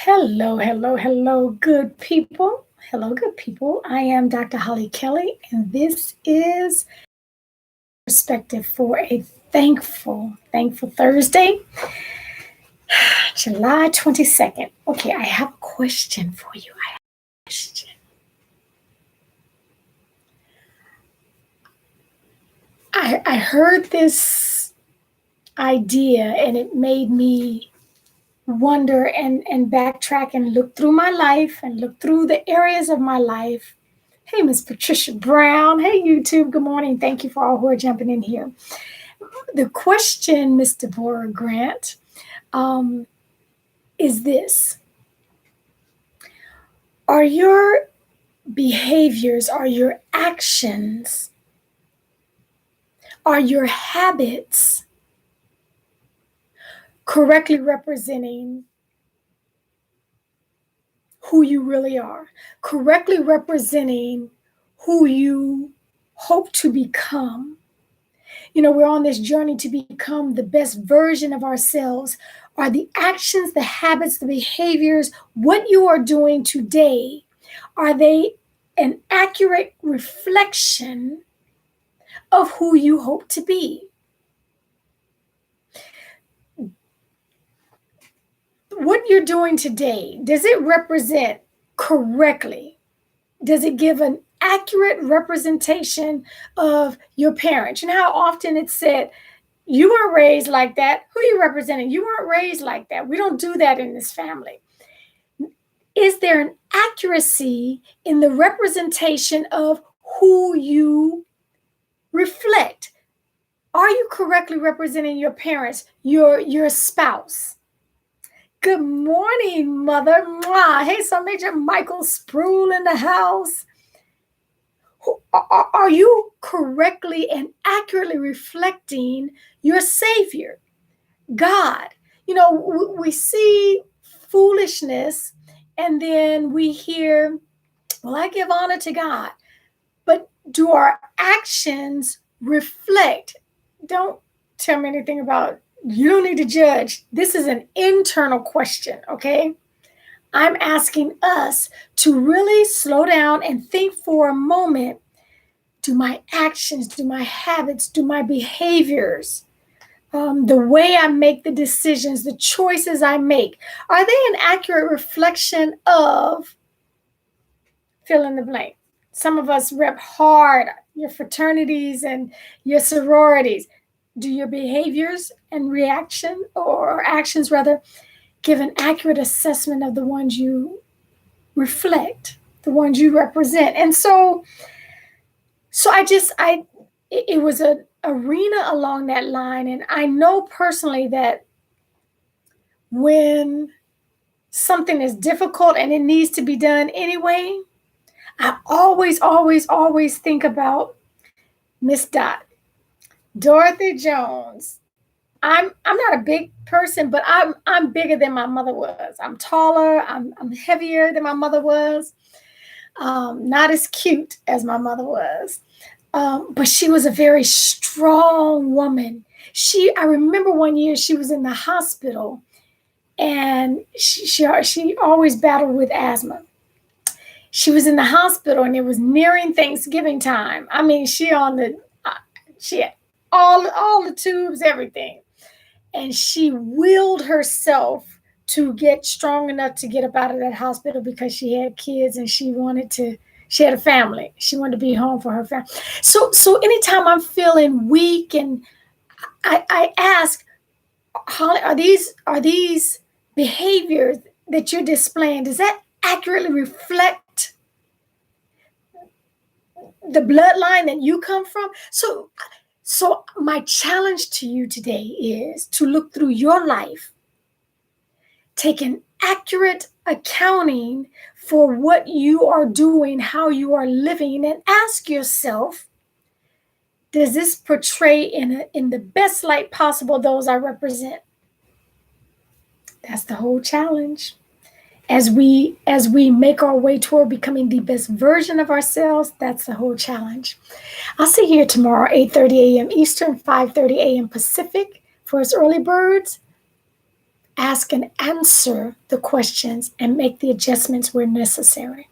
Hello, hello, hello, good people. Hello, good people. I am Dr. Hollie Kelly, and this is Perspective for a thankful Thursday, July 22nd. Okay, I have a question for you. I heard this idea and it made me wonder and backtrack and look through my life and look through the areas of my life. Hey, Miss Patricia Brown. Hey, YouTube. Good morning. Thank you for all who are jumping in here. The question, Miss Deborah Grant, is this. Are your behaviors, are your actions, are your habits correctly representing who you really are? Correctly representing who you hope to become? We're on this journey to become the best version of ourselves. Are the actions, the habits, the behaviors, what you are doing today, are they an accurate reflection of who you hope to be? What you're doing today, does it represent correctly? Does it give an accurate representation of your parents? You know how often it's said, you weren't raised like that. Who are you representing? You weren't raised like that. We don't do that in this family. Is there an accuracy in the representation of who you reflect? Are you correctly representing your parents, your spouse? Good morning, mother. Mwah. Hey, some Major Michael Sproul in the house. Are you correctly and accurately reflecting your Savior, God? We see foolishness and then we hear, well, I give honor to God. But do our actions reflect? Don't tell me anything about, you don't need to judge. This is an internal question, okay? I'm asking us to really slow down and think for a moment. Do my actions, do my habits, do my behaviors, the way I make the decisions, the choices I make, are they an accurate reflection of fill in the blank? Some of us rep hard your fraternities and your sororities. Do your behaviors and reaction or actions rather give an accurate assessment of the ones you reflect, the ones you represent? And so it was an arena along that line. And I know personally that when something is difficult and it needs to be done anyway, I always think about Miss Dot, Dorothy Jones. I'm not a big person, but I'm bigger than my mother was. I'm taller. I'm heavier than my mother was. Not as cute as my mother was, but she was a very strong woman. I remember one year she was in the hospital, and she always battled with asthma. She was in the hospital, and it was nearing Thanksgiving time. I mean, she had all the tubes, everything. And she willed herself to get strong enough to get up out of that hospital because she had kids and she had a family. She wanted to be home for her family. So anytime I'm feeling weak and I ask, Holly, are these behaviors that you're displaying, does that accurately reflect the bloodline that you come from? So my challenge to you today is to look through your life, take an accurate accounting for what you are doing, how you are living, and ask yourself, does this portray in the best light possible those I represent? That's the whole challenge. As we make our way toward becoming the best version of ourselves, that's the whole challenge. I'll see you here tomorrow, 8:30 a.m. Eastern, 5:30 a.m. Pacific for us early birds. ask and answer the questions, and make the adjustments where necessary.